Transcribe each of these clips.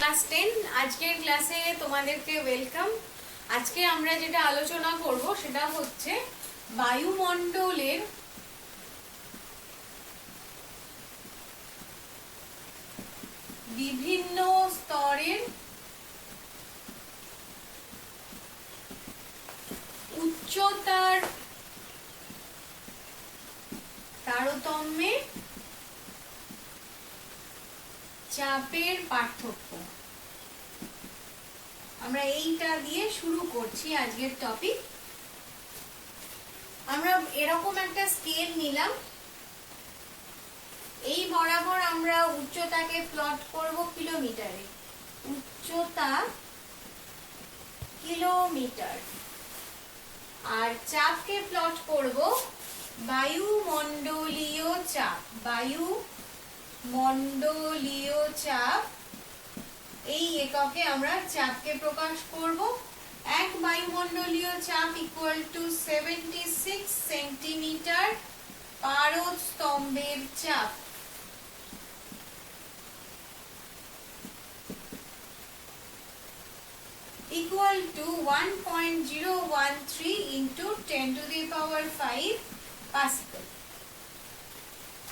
Class 10 আজকের ক্লাসে তোমাদেরকে ওয়েলকাম। আজকে আমরা যেটা আলোচনা করব সেটা হচ্ছে বায়ুমণ্ডলের বিভিন্ন স্তরের উচ্চতার তারতম্যে চাপের পার্থক্য। আমরা এইটা দিয়ে শুরু করছি আজকের টপিক। আমরা এরকম একটা স্কেল নিলাম, এই বরাবর আমরা উচ্চতাকে প্লট করব কিলোমিটারে, উচ্চতা কিলোমিটার, আর চাপকে প্লট করব বায়ুমণ্ডলীয় চাপ। বায়ুমণ্ডলীয় চাপ এই এককে আমরা চাপকে প্রকাশ করব। এক বায়ুমণ্ডলীয় চাপ ইকুয়াল টু 76 সেন্টিমিটার পারদ স্তম্ভের চাপ। Equal to 1.013 into 10 to the power 5 pascal.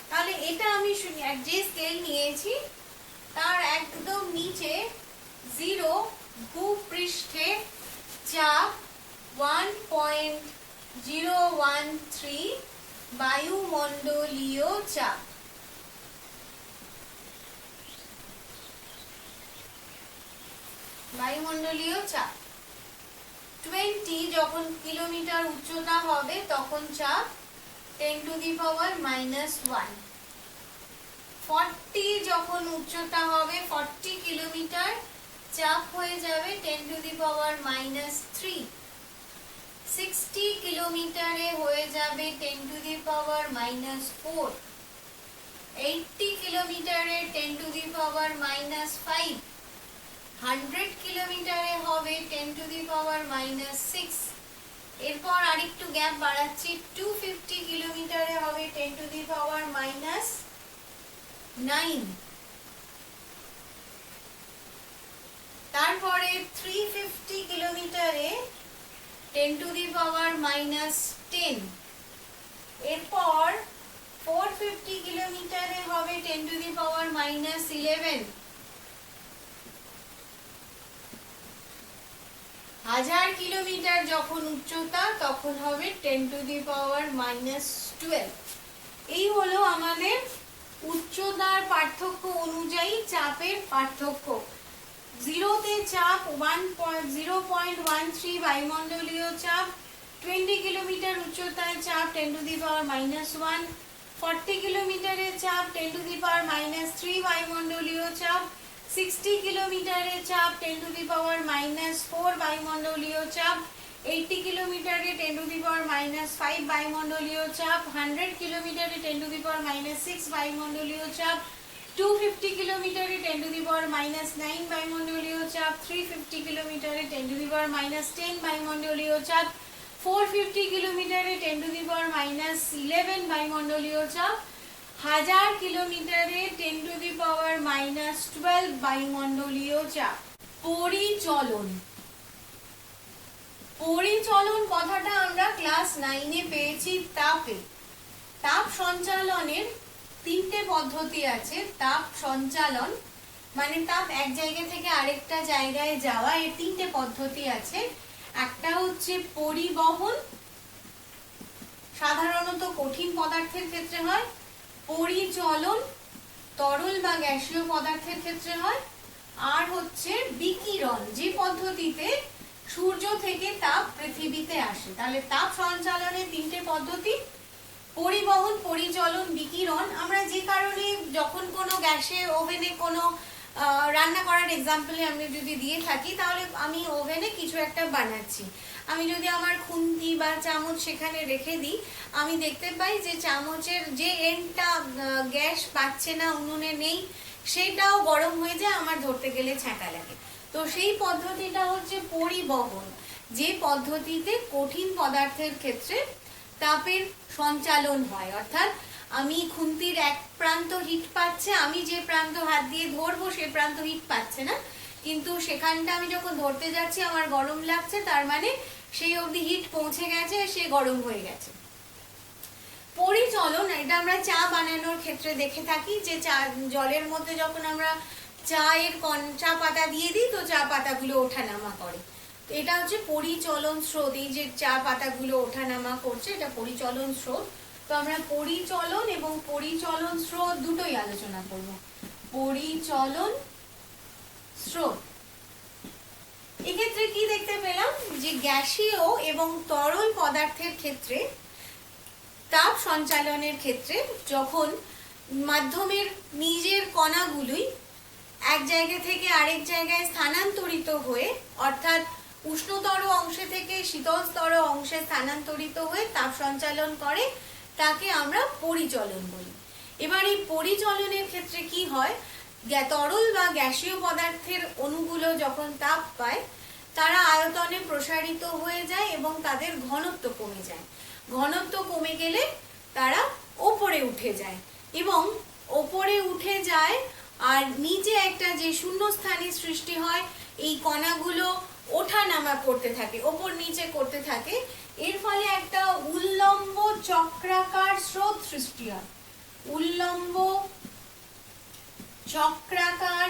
তাহলে এটা আমি যে স্কেল নিয়েছি তার একদম নিচে 0 ভূপৃষ্ঠে চাপ 1.013 বায়ুমণ্ডলীয় চাপ। বায়ুমণ্ডলীয় চাপ 20 যখন কিলোমিটার উচ্চতা হবে তখন চাপ 10 টু দি পাওয়ার -1। 40 যখন উচ্চতা হবে 40 কিলোমিটার, চাপ হয়ে যাবে 10 টু দি পাওয়ার -3। 60 কিলোমিটারে হয়ে যাবে 10 টু দি পাওয়ার -4। 80 কিলোমিটারে 10 টু দি পাওয়ার -5। 100 কিলোমিটারে হবে 10 টু দি পাওয়ার -6। এরপর আরেকটু গ্যাপ বাড়াচ্ছি, 250 কিলোমিটারে হবে 10 টু দি পাওয়ার -9। তারপরে 350 কিলোমিটারে 10 টু দি পাওয়ার -10। এরপর 450 কিলোমিটারে হবে 10 টু দি পাওয়ার -11। 1000 কিলোমিটার যখন উচ্চতা তখন হবে 10 টু দি পাওয়ার -12। এই হলো আমাদের উচ্চতার পার্থক্য অনুযায়ী চাপের পার্থক্য। 0 চাপ 0.13 বায়ুমণ্ডলীয় চাপ, 20 কিলোমিটার উচ্চতায় চাপ 10 টু দি পাওয়ার -1, 40 কিলোমিটারে চাপ 10 টু দি পাওয়ার -3 বায়ুমণ্ডলীয় চাপ, 60 কিলোমিটারে চাপ 10 টু দি পাওয়ার -4 বায়ুমণ্ডলীয় চাপ, 80 কিলোমিটারে 10 টু দি পাওয়ার -5 বায়ুমণ্ডলীয় চাপ, 100 কিলোমিটারে 10 টু দি পাওয়ার -6 বায়ুমণ্ডলীয় চাপ, 250 কিলোমিটারে 10 টু দি পাওয়ার -9 বায়ুমণ্ডলীয় চাপ, 350 কিলোমিটারে 10 টু দি পাওয়ার -10 বায়ুমণ্ডলীয় চাপ, 450 কিলোমিটারে 10 টু দি পাওয়ার -11 বায়ুমণ্ডলীয় চাপ, 1000 কিলোমিটারে 10 টু দি পাওয়ার -12 বায়ুমণ্ডলীয় চাপ। পরিচলন। পরিচলন কথাটা আমরা ক্লাস 9-এ পেয়েছি তাপে। তাপ সঞ্চালনের 3টে পদ্ধতি আছে। তাপ সঞ্চালন মানে তাপ এক জায়গা থেকে আরেকটা জায়গায় যাওয়া, এর 3টে পদ্ধতি আছে। একটা হচ্ছে পরিবহন, সাধারণত কঠিন পদার্থের ক্ষেত্রে হয়। পরিচলন তরল বা গ্যাসীয় পদার্থের ক্ষেত্রে হয়। আর হচ্ছে বিকিরণ, যে পদ্ধতিতে সূর্য থেকে তাপ পৃথিবীতে আসে। তাহলে তাপ সঞ্চালনের 3টে পদ্ধতি, পরিবহন, পরিচলন, বিকিরণ। আমরা যে কারণে যখন কোনো গ্যাসে ওভেনে কোনো রান্না করার এক্সাম্পলে আমি যদি দিয়ে থাকি, তাহলে আমি ওভেনে কিছু একটা বানাচ্ছি, আমি যদি আমার খুন্তি বা চামচ সেখানে রেখে দিই, আমি দেখতে পাই যে চামচের যে এন্ডটা গ্যাস পাচ্ছে না, উনুনে নেই, সেটাও গরম হয়ে যায়, আমার ধরতে গেলে ছ্যাঁকা লাগে। তো সেই পদ্ধতিটা হচ্ছে পরিবহন, যে পদ্ধতিতে কঠিন পদার্থের ক্ষেত্রে তাপের সঞ্চালন হয়। অর্থাৎ আমি খুন্তির এক প্রান্ত হিট পাচ্ছে, আমি যে প্রান্ত হাত দিয়ে ধরবো সে প্রান্ত হিট পাচ্ছে না, কিন্তু সেখানটা আমি যখন ধরতে যাচ্ছি আমার গরম লাগছে, তার মানে সেই অবধি হিট পৌঁছে গেছে, সে গরম হয়ে গেছে। পরিচলন, এটা আমরা চা বানানোর ক্ষেত্রে দেখে থাকি যে চা জলের মধ্যে যখন আমরা চা পাতা দিয়ে দিই তো চা পাতাগুলো ওঠানামা করে, তো এটা হচ্ছে পরিচলন স্রোত। এই যে চা পাতাগুলো ওঠানামা করছে এটা পরিচলন স্রোত। তো আমরা পরিচলন এবং পরিচলন স্রোত দুটোই আলোচনা করব। পরিচলন স্রোত, এক্ষেত্রে কি দেখতে পেলাম যে গ্যাসীয় এবং তরল পদার্থের ক্ষেত্রে তাপ সঞ্চালনের ক্ষেত্রে যখন মাধ্যমের নিজের কণাগুলোই এক জায়গা থেকে আরেক জায়গায় স্থানান্তরিত হয়ে, অর্থাৎ উষ্ণতর অংশে থেকে শীতলতর অংশে স্থানান্তরিত হয়ে তাপ সঞ্চালন করে, তাকে আমরা পরিচলন বলি। এবার এই পরিচলনের ক্ষেত্রে কি হয়, তরল বা গ্যাসীয় পদার্থের অণুগুলো যখন তাপ পায় তারা আয়তনে প্রসারিত হয়ে যায় এবং তাদের ঘনত্ব কমে যায়। ঘনত্ব কমে গেলে তারা ওপরে উঠে যায় এবং ওপরে উঠে যায় আর নিচে একটা যে শূন্যস্থানের সৃষ্টি হয়, এই কণাগুলো ওঠানামা করতে থাকে, ওপর নিচে করতে থাকে। এর ফলে একটা উল্লম্ব চক্রাকার স্রোত সৃষ্টি হয়। উল্লম্ব চক্রাকার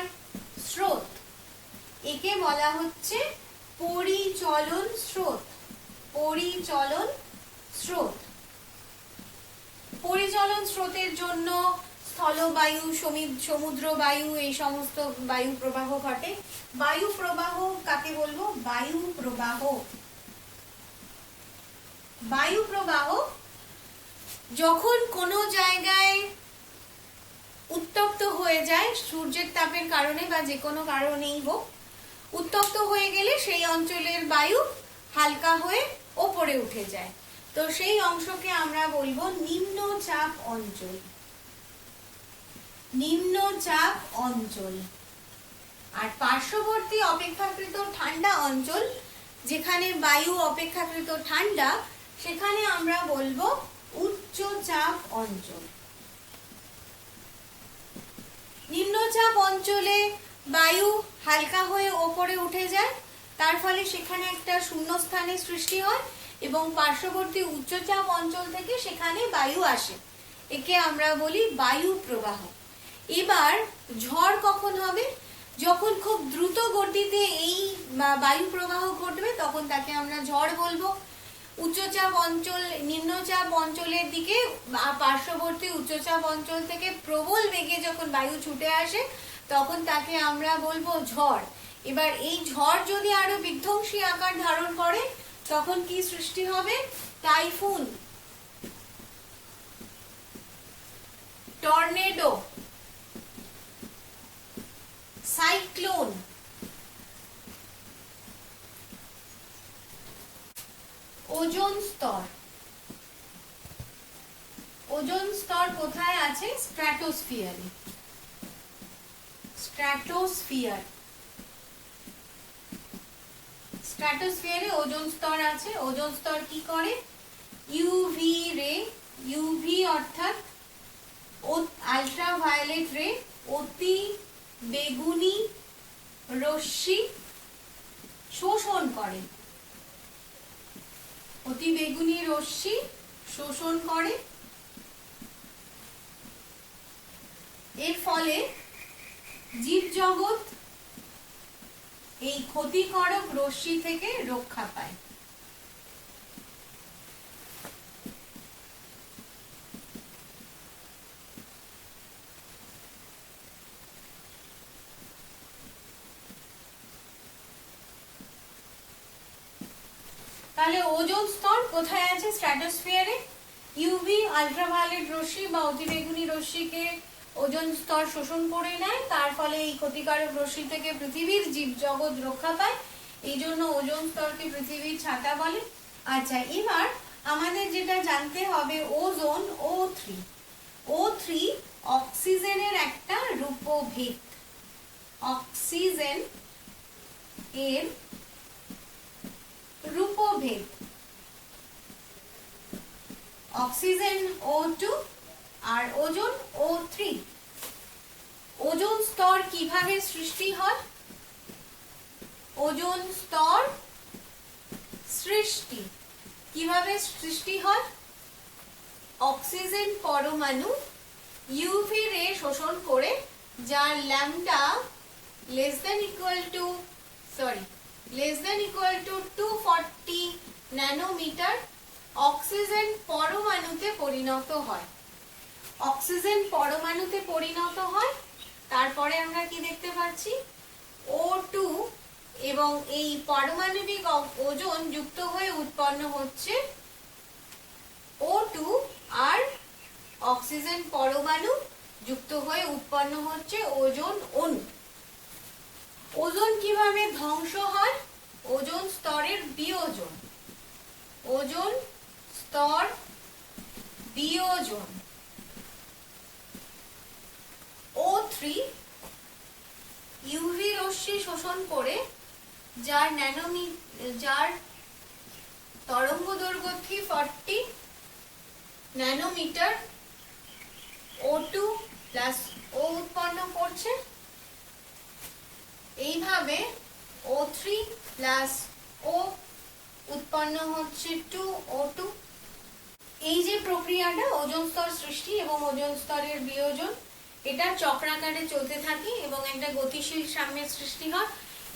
স্রোত, একে বলা হচ্ছে পরিচলন স্রোত। পরিচলন স্রোত, পরিচলন স্রোতের জন্য স্থলবায়ু, সমুদ্র বায়ু, এই সমস্ত বায়ু প্রবাহ ঘটে। বায়ু প্রবাহ কাকে বলবো? বায়ু প্রবাহ। বায়ু প্রবাহ যখন কোনো জায়গায় উত্তপ্ত হয়ে যায় সূর্যের তাপের কারণে বা যে কোনো কারণেই হোক, উত্তপ্ত হয়ে গেলে সেই অঞ্চলের বায়ু হালকা হয়ে ওপরে উঠে যায়, তো সেই অংশকে আমরা বলবো নিম্নচাপ অঞ্চল। নিম্নচাপ অঞ্চল। আর পার্শ্ববর্তী অপেক্ষাকৃত ঠান্ডা অঞ্চল, যেখানে বায়ু অপেক্ষাকৃত ঠান্ডা, সেখানে আমরা বলবো উচ্চচাপ অঞ্চল। নিম্নচাপ অঞ্চলে বায়ু হালকা হয়ে ওপরে উঠে যায়, তার ফলে সেখানে একটা শূন্যস্থানের সৃষ্টি হয় এবং পার্শ্ববর্তী উচ্চচাপ অঞ্চল থেকে সেখানে বায়ু আসে, একে আমরা বলি বায়ু প্রবাহ। এবার ঝড় কখন হবে? যখন খুব দ্রুত গতিতে এই বায়ু প্রবাহ ঘটবে তখন তাকে আমরা ঝড় বলবো। উচ্চচাপ অঞ্চল নিম্নচাপ অঞ্চলের দিকে পার্শ্ববর্তী উচ্চচাপ অঞ্চল থেকে প্রবল বেগে যখন বায়ু ছুটে আসে তখন তাকে আমরা বলবো ঝড়। এবার এই ঝড় যদি আরো বিধ্বংসী আকার ধারণ করে তখন কি সৃষ্টি হবে? Typhoon, tornado, cyclone. ওজোন স্তর। ওজোন স্তর কোথায় আছে? স্ট্র্যাটোস্ফিয়ারে। স্ট্র্যাটোস্ফিয়ার, স্ট্র্যাটোস্ফিয়ারে ওজোন স্তর আছে। ওজোন স্তর কি করে? ইউভি রে, ইউভি অর্থাৎ আল্ট্রাভায়োলেট রে, অতি বেগুনি রশ্মি শোষণ করে। অতি বেগুনি রশ্মি শোষণ করে, এর ফলে জীবজগৎ এই ক্ষতিকারক রশ্মি থেকে রক্ষা পায়। তাহলে ওজোন স্তর কোথায় আছে? স্ট্র্যাটোস্ফিয়ারে। ইউভি আল্ট্রাভায়োলেট রশ্মি বা অতিবেগুনি রশ্মিকে ওজোন স্তর শোষণ করে নেয়, তার ফলে এই ক্ষতিকারক রশ্মি থেকে পৃথিবীর জীবজগৎ রক্ষা পায়, এই জন্য ওজোন স্তরকে পৃথিবীর ছাতা বলে। আচ্ছা, এবার আমাদের যেটা জানতে হবে, ওজোন O3। O3 অক্সিজেনের একটা রূপভেদ। অক্সিজেন এর রূপভেদ। অক্সিজেন O2 আর ওজোন O3। ওজোন স্তর কিভাবে সৃষ্টি হয়? ওজোন স্তর সৃষ্টি। কিভাবে সৃষ্টি হয়? অক্সিজেন পরমাণু ইউভি রে শোষণ করে, যার lambda less than equal to 240 nanometre oxygen পরমাণুতে পরিণত হয়। অক্সিজেন পরমাণুতে পরিণত হয়, তারপরে আমরা কি দেখতে পাচ্ছি? O2 এবং এই পারমাণবিক ওজোন যুক্ত হয়ে উৎপন্ন হচ্ছে O2 আর অক্সিজেন পরমাণু যুক্ত হয়ে উৎপন্ন হচ্ছে ওজোন অণু। ওজোন কিভাবে ধ্বংস হয়? ওজোন স্তরের বিয়োজন। ওজোন স্তর বিয়োজন। O3 ইউভি রশ্মি শোষণ করে, যার তরঙ্গ দৈর্ঘ্য 340 ন্যানোমিটার O2 প্লাস O উৎপন্ন করছে। এইভাবে O3 প্লাস O উৎপন্ন হচ্ছে 2O2। এই যে প্রক্রিয়াটা ওজোন স্তর সৃষ্টি এবং ওজোন স্তরের বিয়োজন, এটা চক্রাকারে চলতে থাকে এবং একটা গতিশীল সাম্যের সৃষ্টি হয়।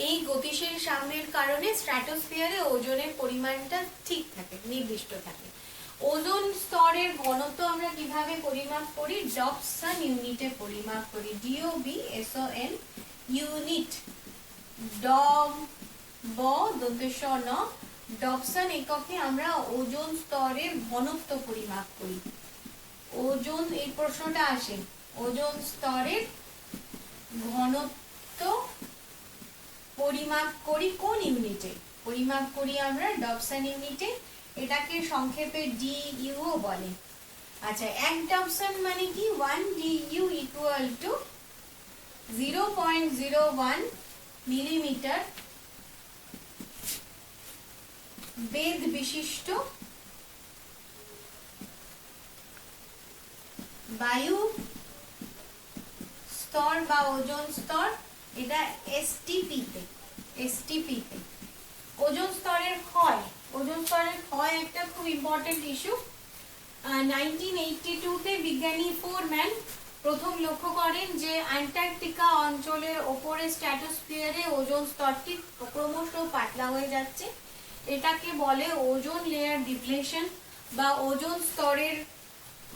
এই গতিশীল সাম্যের কারণে স্ট্র্যাটোস্ফিয়ারে ওজোনের পরিমাণটা ঠিক থাকে, নির্দিষ্ট থাকে। ওজোন স্তরের ঘনত্ব আমরা কিভাবে পরিমাপ করি? ডবসন ইউনিটে পরিমাপ করি। DOBSON unit. ডবসন এককে আমরা ওজোন স্তরের ঘনত্ব পরিমাপ করি। ওজোন, এই প্রশ্নটা আসে, ওজোন স্তরের ঘনত্ব পরিমাপ করি কোন ইউনিটে? পরিমাপ করি আমরা ডবসন ইউনিটে। এটাকে সংক্ষেপে DU বলে। আচ্ছা, 1 ডবসন মানে কি? 1 DU ইকুয়াল টু 0.01 মিলিমিটার বেধ বিশিষ্ট বায়ু স্তর বা ওজোন স্তর, এটা STP তে। ওজোন স্তরের ক্ষয়। ওজোন স্তরের ক্ষয় একটা খুব ইম্পর্টেন্ট ইস্যু। 1982 তে বিজ্ঞানী ফোরম্যান প্রথম লক্ষ্য করেন যে অ্যান্টার্কটিকা অঞ্চলের ওপরে স্ট্র্যাটোস্ফিয়ারে ওজোন স্তরটি ক্রমশ পাতলা হয়ে যাচ্ছে। এটাকে বলে ওজোন লেয়ার ডিপ্লেশন বা ওজোন স্তরের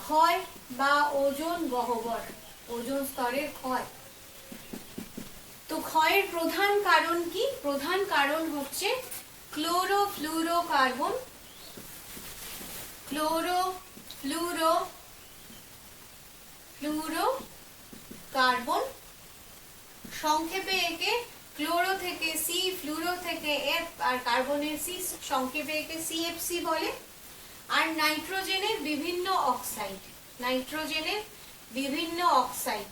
ক্ষয় বা ওজোন গহ্বর। ওজোন স্তরের ক্ষয়। তো ক্ষয়ের প্রধান কারণ কি? প্রধান কারণ হচ্ছে ক্লোরোফ্লুরোকার্বন। ক্লোরোফ্লুরোকার্বন, সংক্ষেপে একে ক্লোরো থেকে C, ফ্লুরো থেকে F আর কার্বনের C, সংক্ষেপে একে CFC বলে। আর নাইট্রোজেনের বিভিন্ন অক্সাইড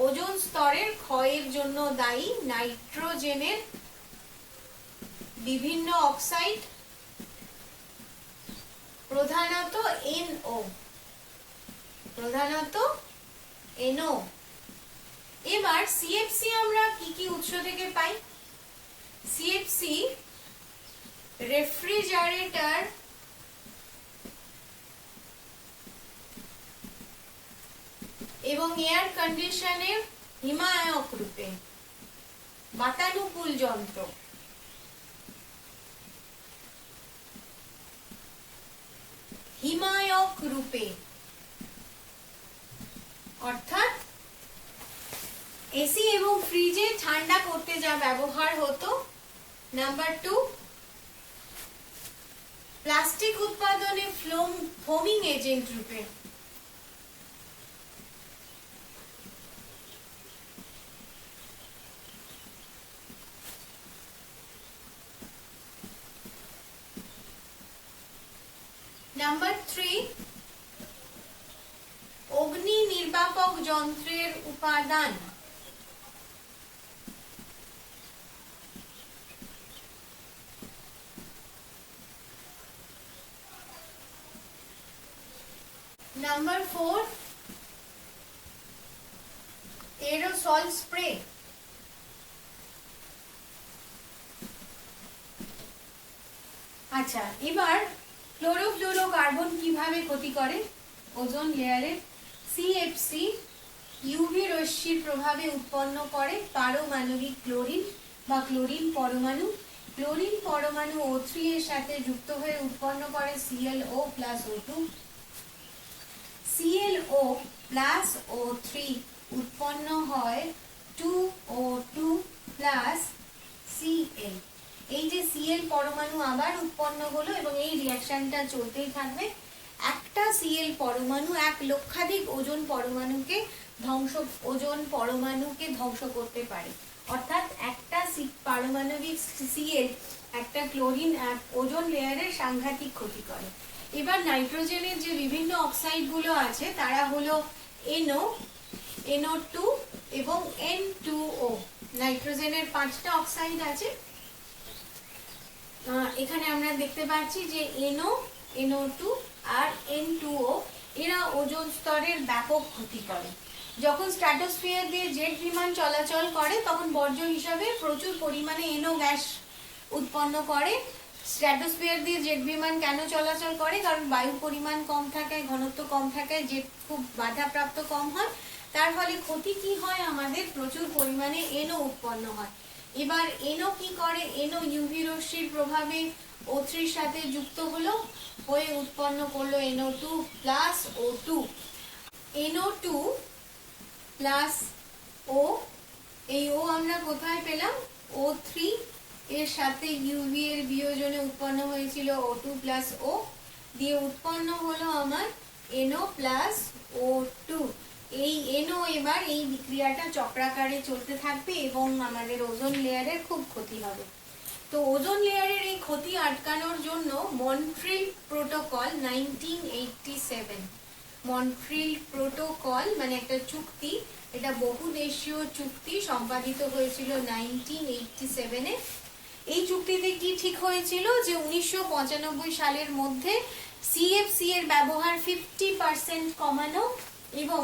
ওজোন স্তরের ক্ষয়ের জন্য দায়ী। নাইট্রোজেনের বিভিন্ন অক্সাইড, প্রধানত NO। এবার CFC আমরা কি কি উৎস থেকে পাই? CFC রেফ্রিজারেটর এবং এয়ার কন্ডিশনের হিমায়ক রূপে, বাতানুকূল যন্ত্র। হিমায়ক রূপে অর্থাৎ এসি এবং ফ্রিজে ঠান্ডা করতে যা ব্যবহার হতো। নাম্বার 2, প্লাস্টিক উৎপাদনে ফোমিং এজেন্ট রূপে। নাম্বার 3, অগ্নি নির্বাপক যন্ত্রের উপাদান। Number 4, aerosol spray. আচ্ছা, এবার ক্লোরোফ্লুরোকার্বন কিভাবে ক্ষতি করে ওজোন লেয়ারের? সিএফসি ইউভি রশ্মির প্রভাবে উৎপন্ন করে পারমাণবিক ক্লোরিন বা ক্লোরিন পরমাণু। ক্লোরিন পরমাণু O3 এর সাথে যুক্ত হয়ে উৎপন্ন করে ClO plus O2। ClO plus O3 উৎপন্ন হয় 2O2 প্লাস Cl। এই যে Cl পরমাণু আবার উৎপন্ন হলো এবং এই রিঅ্যাকশনটা চলতেই থাকবে। একটা Cl পরমাণু এক লক্ষাধিক ওজোন পরমাণুকে ধ্বংস করতে পারে। অর্থাৎ একটা পারমাণবিক Cl একটা ক্লোরিন ওজোন লেয়ারের সাংঘাতিক ক্ষতি করে। এবার নাইট্রোজেনের যে বিভিন্ন অক্সাইড গুলো আছে তারা হলো NO, NO2 এবং N2O। নাইট্রোজেনের 5টা অক্সাইড আছে। এখানে আমরা দেখতে পাচ্ছি যে NO, NO2 আর N2O এরা ওজোন স্তরের ব্যাপক ক্ষতি করে। যখন স্ট্র্যাটোস্ফিয়ার দিয়ে জেট বিমান চলাচল করে তখন বর্জ্য হিসাবে প্রচুর পরিমাণে NO গ্যাস উৎপন্ন করে। স্ট্র্যাটোস্ফিয়ার দিয়ে জেট বিমান কেন চলাচল করে? কারণ বায়ু পরিমাণ কম থাকায়, ঘনত্ব কম থাকায় জেট খুব বাধাপ্রাপ্ত কম হয়। তার ফলে ক্ষতি কি হয়? আমাদের প্রচুর পরিমাণে NO উৎপন্ন হয়। এবার NO কি করে? NO ইউভি রশ্মির প্রভাবে O3 এর সাথে যুক্ত হলো, হয়ে উৎপন্ন করলো NO2 plus O2। NO2 plus O, এই O আমরা কোথায় পেলাম? O3 এর সাথে ইউভি এর বিয়োজনে উৎপন্ন হয়েছিল O2 প্লাস O, দিয়ে উৎপন্ন হলো আমার NO প্লাস O2। এই NO এবার এই বিক্রিয়াটা চক্রাকারে চলতে থাকবে এবং আমাদের ওজোন লেয়ারের খুব ক্ষতি হবে। তো ওজোন লেয়ারের এই ক্ষতি আটকানোর জন্য মন্ট্রিল প্রোটোকল 1987, মন্ট্রিল প্রোটোকল মানে একটা চুক্তি, এটা বহুদেশীয় চুক্তি, সম্পাদিত হয়েছিল 1987-এ। এই চুক্তিতে কি ঠিক হয়েছিল? যে 1995 সালের মধ্যে সিএফসি এর ব্যবহার 50% কমানো, এবং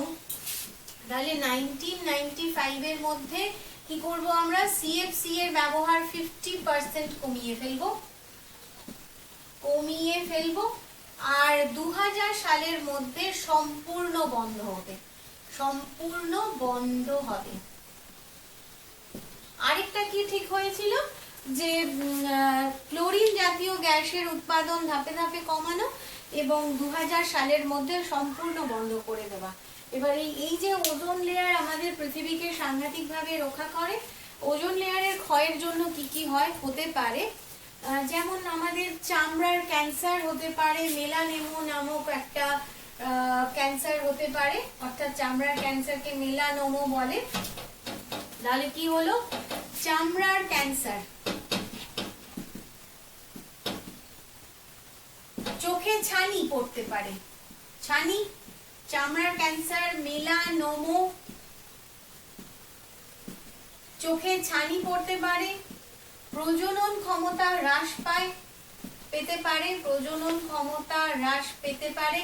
তাহলে 1995 এর মধ্যে কি করব আমরা? সিএফসি এর ব্যবহার 50% কমিয়ে ফেলবো, আর 2000 সালের মধ্যে সম্পূর্ণ বন্ধ হবে। আরেকটা কি ঠিক হয়েছিল? যে ক্লোরিন জাতীয় গ্যাসের উৎপাদন ধাপে ধাপে কমানো এবং 2000 সালের মধ্যে সম্পূর্ণ বন্ধ করে দেওয়া। এবার এই যে ওজোন লেয়ার আমাদের পৃথিবীকে সাংঘাতিকভাবে রক্ষা করে, ওজোন লেয়ারের ক্ষয়ের জন্য কি কি হতে পারে? যেমন আমাদের চামড়ার ক্যান্সার হতে পারে, মেলানোমা নামক একটা ক্যান্সার হতে পারে, অর্থাৎ চামড়ার ক্যান্সারকে মেলানোমা বলে। তাহলে কি হলো? চামড়ার ক্যান্সার। চোখে ছানি পড়তে পারে, চামড়ার ক্যান্সার, মেলানোমা, চোখে ছানি পড়তে পারে। প্রজনন ক্ষমতা হ্রাস পেতে পারে,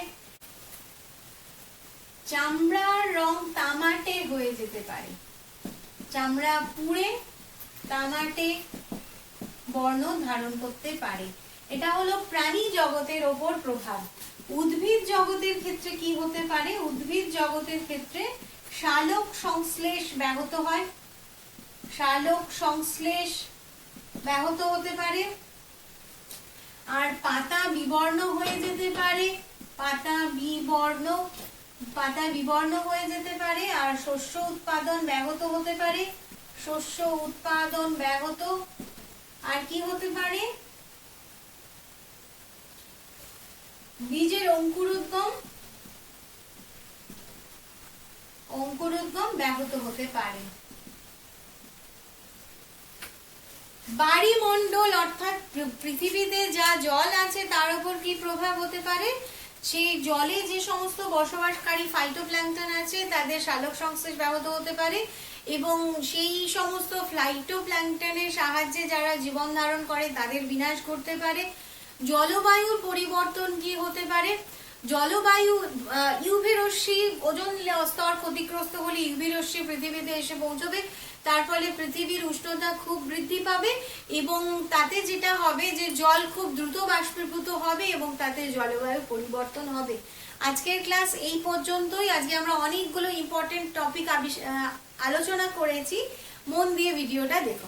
চামড়ার রং তামাটে হয়ে যেতে পারে, চামড়া পুড়ে তামাটে বর্ণ ধারণ করতে পারে। এটা হলো প্রাণী জগতের ওপর প্রভাব। উদ্ভিদ জগতের ক্ষেত্রে কি হতে পারে? উদ্ভিদ জগতের ক্ষেত্রে সালোক সংশ্লেষ ব্যাহত হতে পারে, আর পাতা বিবর্ণ হয়ে যেতে পারে, আর শস্য উৎপাদন ব্যাহত হতে পারে, আর কি হতে পারে? বীজের অঙ্কুরোদ্গম ব্যাহত হতে পারে। বায়ুমণ্ডল অর্থাৎ পৃথিবীতে যা জল আছে তার উপর কি প্রভাব হতে পারে? সেই জলে যে সমস্ত বসবাসকারী ফাইটোপ্ল্যাঙ্কটন আছে তাদের সালোক সংশ্লেষ ব্যাহত হতে পারে, এবং সেই সমস্ত ফাইটোপ্ল্যাঙ্কটনের সাহায্যে যারা জীবন ধারণ করে তাদের বিনাশ ঘটতে পারে। জলবায়ুর পরিবর্তন কি হতে পারে? জলবায়ু, ইউভি রশ্মি, ওজোন স্তর ক্ষতিগ্রস্ত হলে ইউভি রশ্মি পৃথিবীতে এসে পৌঁছবে, তার ফলে পৃথিবীর উষ্ণতা খুব বৃদ্ধি পাবে এবং তাতে যেটা হবে যে জল খুব দ্রুত বাষ্পীভূত হবে এবং তাতে জলবায়ু পরিবর্তন হবে। আজকের ক্লাস এই পর্যন্তই। আজকে আমরা অনেকগুলো ইম্পর্টেন্ট টপিক আলোচনা করেছি। মন দিয়ে ভিডিওটা দেখো।